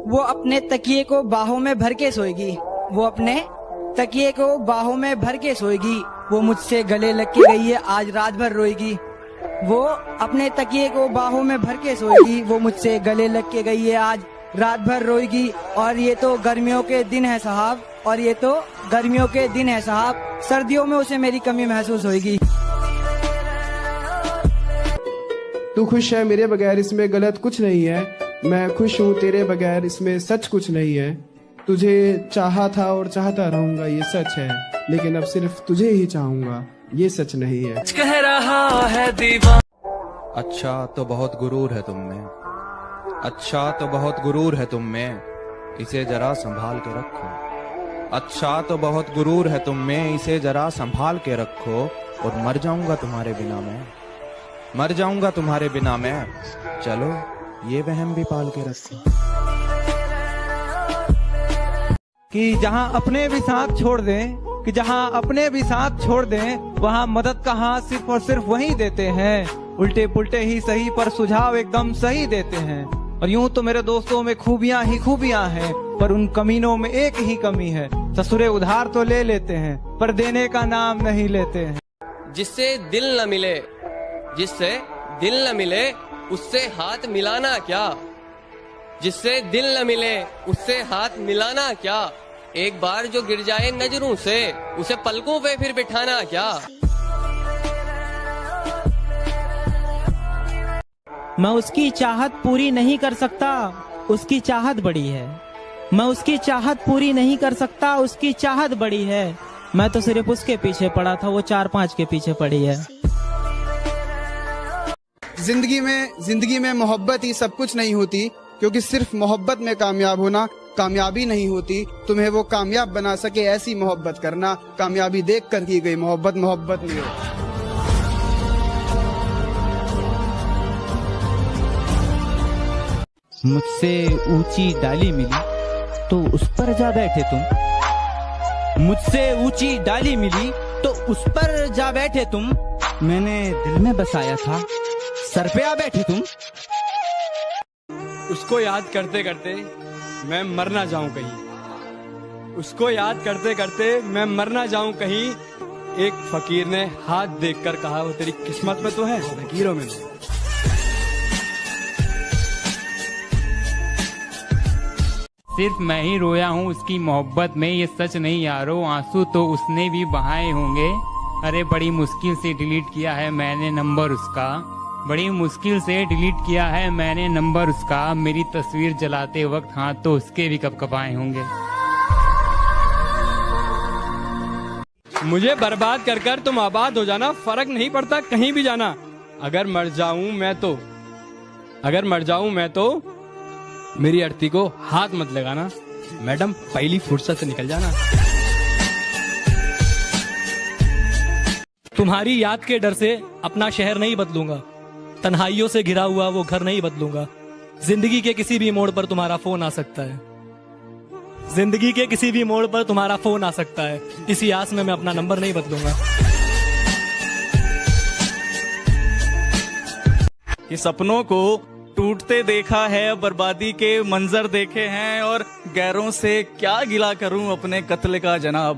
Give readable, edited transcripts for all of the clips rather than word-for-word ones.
वो अपने तकिए को बाहों में भर के सोएगी, वो अपने तकिए को बाहों में भर के सोएगी। वो मुझसे गले लग के गई है, आज रात भर रोएगी। वो अपने तकिए को बाहों में भर के सोएगी, वो मुझसे गले लग के गई है, आज रात भर रोएगी। और ये तो गर्मियों के दिन है साहब, और ये तो गर्मियों के दिन है साहब, सर्दियों में उसे मेरी कमी महसूस होगी। तू खुश है मेरे बगैर, इसमें गलत कुछ नहीं है। मैं खुश हूँ तेरे बगैर, इसमें सच कुछ नहीं है। तुझे चाहा था और चाहता रहूंगा, ये सच है, लेकिन अब सिर्फ तुझे ही चाहूंगा, ये सच नहीं है। कह रहा है दीवाना। अच्छा तो बहुत गुरूर है तुम में, अच्छा तो बहुत गुरूर है तुम में, इसे जरा संभाल के रखो। अच्छा तो बहुत गुरूर है तुम में, इसे जरा संभाल के रखो। और मर जाऊंगा तुम्हारे बिना मैं, मर जाऊंगा तुम्हारे बिना मैं, चलो ये वहम भी पाल के रखो। कि जहां अपने भी साथ छोड़ दें, कि जहां अपने भी साथ छोड़ दें, वहां मदद का हाथ सिर्फ और सिर्फ वही देते हैं। उल्टे पुल्टे ही सही पर सुझाव एकदम सही देते हैं। और यूं तो मेरे दोस्तों में खूबियां ही खूबियां हैं, पर उन कमीनों में एक ही कमी है, ससुरे उधार तो ले लेते हैं पर देने का नाम नहीं लेते हैं। जिससे दिल न मिले, जिससे दिल न मिले, उससे हाथ मिलाना क्या। जिससे दिल न मिले, उससे हाथ मिलाना क्या। एक बार जो गिर जाए नजरों से, उसे पलकों पे फिर बिठाना क्या। मैं उसकी चाहत पूरी नहीं कर सकता, उसकी चाहत बड़ी है। मैं उसकी चाहत पूरी नहीं कर सकता, उसकी चाहत बड़ी है। मैं तो सिर्फ उसके पीछे पड़ा था, वो 4-5 के पीछे पड़ी है। जिंदगी में मोहब्बत ही सब कुछ नहीं होती, क्योंकि सिर्फ मोहब्बत में कामयाब होना कामयाबी नहीं होती। तुम्हें वो कामयाब बना सके ऐसी मोहब्बत करना, कामयाबी देख कर की गई मोहब्बत मोहब्बत नहीं होती। मुझसे ऊंची डाली मिली तो उस पर जा बैठे तुम। मुझसे ऊंची डाली मिली तो उस पर जा बैठे तुम। मैंने दिल में बसाया था, सर पे आ बैठे तुम। उसको याद करते करते मैं मर ना जाऊं कहीं, उसको याद करते करते मैं मर ना जाऊं कहीं। एक फकीर ने हाथ देखकर कहा, वो तेरी किस्मत में तो है, लकीरों में नहीं। सिर्फ मैं ही रोया हूँ उसकी मोहब्बत में, ये सच नहीं यारो, आंसू तो उसने भी बहाए होंगे। अरे बड़ी मुश्किल से डिलीट किया है मैंने नंबर उसका, बड़ी मुश्किल से डिलीट किया है मैंने नंबर उसका। मेरी तस्वीर जलाते वक्त हाथ तो उसके भी कपकपाए होंगे। मुझे बर्बाद कर कर तुम आबाद हो जाना, फर्क नहीं पड़ता कहीं भी जाना। अगर मर जाऊं मैं तो मेरी अर्थी को हाथ मत लगाना, मैडम पहली फुर्सत से निकल जाना। तुम्हारी याद के डर से अपना शहर नहीं बदलूंगा, तन्हाइयों से घिरा हुआ वो घर नहीं बदलूंगा। जिंदगी के किसी भी मोड़ पर तुम्हारा फोन आ सकता है, जिंदगी के किसी भी मोड़ पर तुम्हारा फोन आ सकता है। इसी आस में मैं अपना नंबर नहीं बदलूंगा। ये सपनों को टूटते देखा है, बर्बादी के मंजर देखे हैं, और गैरों से क्या गिला करूं अपने कत्ल का जनाब,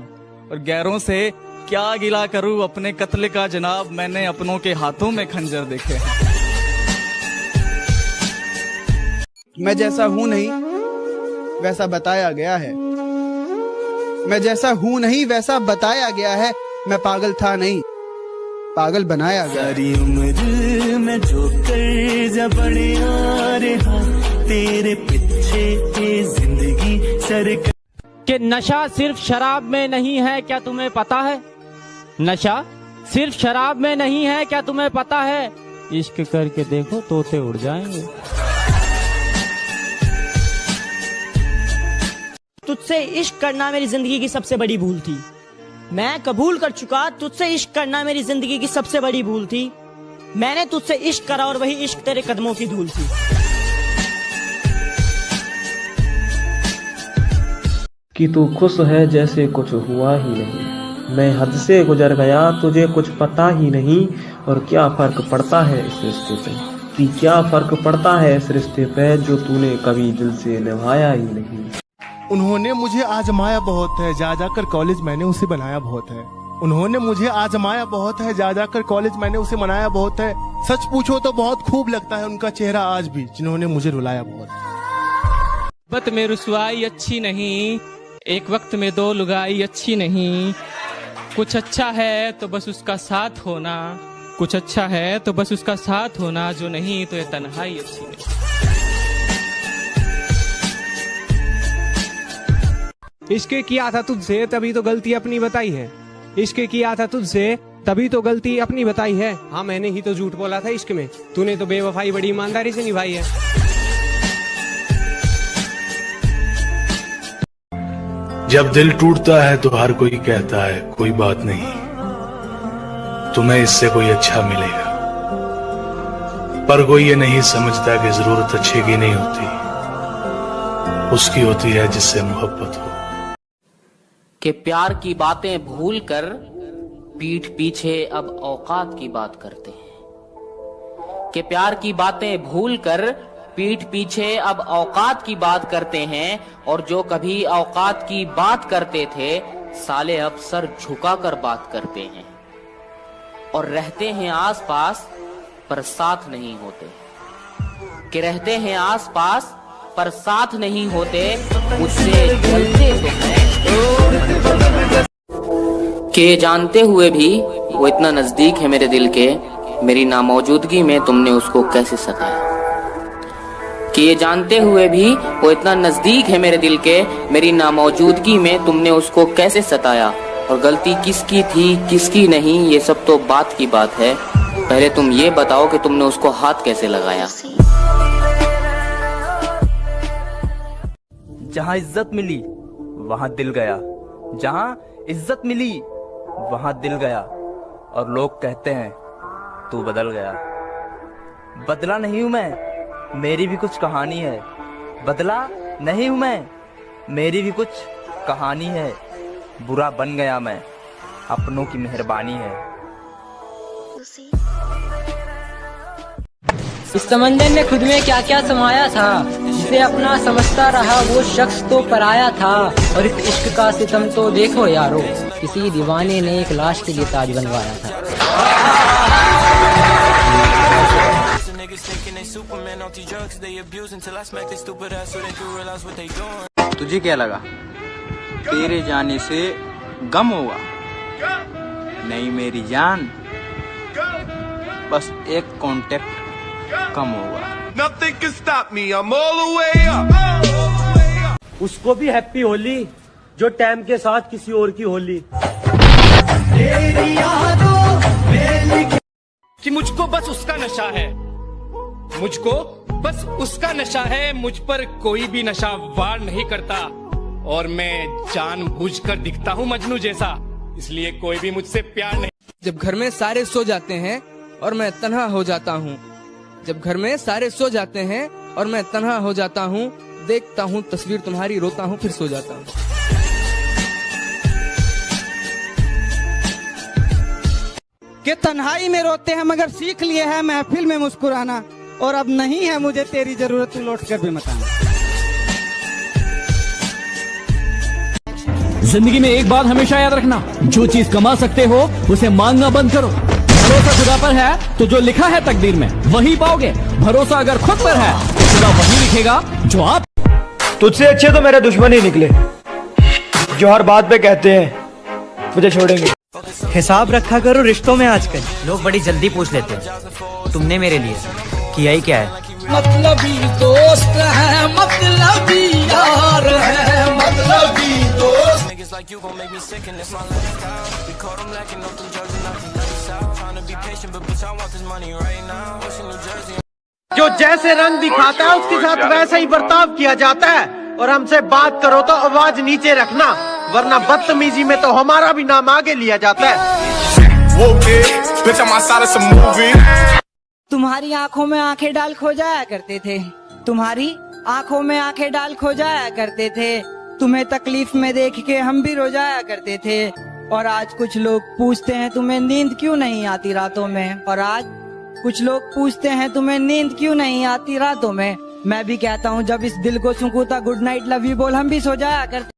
और गैरों से क्या गिला करूं अपने कत्ल का जनाब। मैंने अपनों के हाथों में खंजर देखे हैं। मैं जैसा हूँ नहीं वैसा बताया गया है, मैं जैसा हूँ नहीं वैसा बताया गया है। मैं पागल था नहीं, पागल बनाया गया। सारी उम्र में जो कर्जा बड़े आ रहा, तेरे पीछे ये जिंदगी सर कि नशा सिर्फ शराब में नहीं है, क्या तुम्हें पता है? नशा सिर्फ शराब में नहीं है, क्या तुम्हें पता है? इश्क करके देखो तोते उड़ जाएंगे। तुझसे इश्क करना मेरी जिंदगी की सबसे बड़ी भूल थी। मैं कबूल कर चुका, तुझसे इश्क करना मेरी जिंदगी की सबसे बड़ी भूल थी। मैंने तुझसे इश्क करा और वही इश्क तेरे कदमों की धूल थी। कि तू खुश है जैसे कुछ हुआ ही नहीं, मैं हद से गुजर गया तुझे कुछ पता ही नहीं, और क्या फर्क पड़ता है इस रिश्ते से कि क्या फर्क पड़ता है इस रिश्ते पे जो तूने कभी दिल से निभाया ही नहीं। उन्होंने मुझे आजमाया बहुत है, जा जाकर कॉलेज मैंने उसे बनाया बहुत है। उन्होंने मुझे आजमाया बहुत है, जा जाकर कॉलेज मैंने उसे मनाया बहुत है। सच पूछो तो बहुत खूब लगता है उनका चेहरा आज भी, जिन्होंने मुझे रुलाया बहुत है। मोहब्बत में रुसवाई अच्छी नहीं, एक वक्त में दो लुगाई अच्छी नहीं। कुछ अच्छा है तो बस उसका साथ होना, कुछ अच्छा है तो बस उसका साथ होना, जो नहीं तो ये तन्हाई अच्छी नहीं। इश्क किया था तुझसे तभी तो गलती अपनी बताई है। इश्क किया था तुझसे तभी तो गलती अपनी बताई है। हाँ मैंने ही तो झूठ बोला था इश्क में, तूने तो बेवफाई बड़ी ईमानदारी से निभाई है। जब दिल टूटता है तो हर कोई कहता है कोई बात नहीं, तुम्हें इससे कोई अच्छा मिलेगा, पर कोई ये नहीं समझता कि जरूरत अच्छे की नहीं होती, उसकी होती है जिससे मोहब्बत हो। कि प्यार की बातें भूल कर पीठ पीछे अब औकात की बात करते हैं। कि प्यार की बातें भूल कर पीठ पीछे अब औकात की बात करते हैं, और जो कभी औकात की बात करते थे साले अब सर झुकाकर बात करते हैं, और रहते हैं आसपास पर साथ नहीं होते। कि रहते हैं आसपास पर साथ नहीं होते, मुझसे जलते तो हैं। कि जानते हुए भी वो इतना नजदीक है मेरे दिल के, मेरी नामौजूदगी में तुमने उसको कैसे सताया। कि ये जानते हुए भी वो इतना नजदीक है मेरे दिल के, मेरी नामौजूदगी में तुमने उसको कैसे सताया। और गलती किसकी थी किसकी नहीं ये सब तो बात की बात है, पहले तुम ये बताओ कि तुमने उसको हाथ कैसे लगाया। जहाँ इज्जत मिली वहाँ दिल गया, जहाँ इज्जत मिली वहाँ दिल गया, और लोग कहते हैं तू बदल गया। बदला नहीं हूं मैं, मेरी भी कुछ कहानी है। बदला नहीं हूं मैं, मेरी भी कुछ कहानी है। बुरा बन गया मैं, अपनों की मेहरबानी है। इस समंदर ने खुद में क्या क्या समाया था, जिसे अपना समझता रहा वो शख्स तो पराया था। और इस इश्क का सितम तो देखो यारो, किसी दीवाने ने एक लाश के लिए ताज बनवाया था। तुझे क्या लगा तेरे जाने से गम होगा? नहीं मेरी जान, बस एक कांटेक्ट कम होगा। Nothing can stop me, I'm all the way up. उसको भी हैप्पी होली जो टाइम के साथ किसी और की होली। कि मुझको बस उसका नशा है, मुझको बस उसका नशा है, मुझ पर कोई भी नशा वार नहीं करता, और मैं जानबूझकर दिखता हूँ मजनू जैसा, इसलिए कोई भी मुझसे प्यार नहीं। जब घर में सारे सो जाते हैं और मैं तन्हा हो जाता हूँ, जब घर में सारे सो जाते हैं और मैं तन्हा हो जाता हूँ, देखता हूँ तस्वीर तुम्हारी, रोता हूँ फिर सो जाता हूँ। कि तन्हाई में रोते हैं मगर सीख लिए है महफिल में मुस्कुराना, और अब नहीं है मुझे तेरी जरूरत, तू लौट कर भी मत आना। जिंदगी में एक बात हमेशा याद रखना, जो चीज कमा सकते हो उसे मांगना बंद करो। भरोसा खुदा पर है तो जो लिखा है तकदीर में वही पाओगे। भरोसा अगर खुद पर है तो खुदा वही लिखेगा जो आप। तुझसे अच्छे तो मेरे दुश्मन ही निकले, जो हर बात पे कहते हैं मुझे छोड़ेंगे। हिसाब रखा करो रिश्तों में, आजकल लोग बड़ी जल्दी पूछ लेते हैं तुमने मेरे लिए किया ही क्या है। मतलबी दोस्त है, मतलबी यार है, मतलबी दोस्त। जो जैसे रंग दिखाता है उसके साथ वैसा ही बर्ताव किया जाता है, और हमसे बात करो तो आवाज नीचे रखना, वरना बदतमीजी में तो हमारा भी नाम आगे लिया जाता है। तुम्हारी आंखों में आंखें डाल खो जाया करते थे, तुम्हारी आंखों में आंखें डाल खो जाया करते थे, तुम्हें तकलीफ में देख के हम भी रो जाया करते थे। और आज कुछ लोग पूछते हैं तुम्हें नींद क्यों नहीं आती रातों में, और आज कुछ लोग पूछते हैं तुम्हें नींद क्यों नहीं आती रातों में। मैं भी कहता हूँ जब इस दिल को सुकूता गुड नाइट लव यू बोल हम भी सो जाया करते।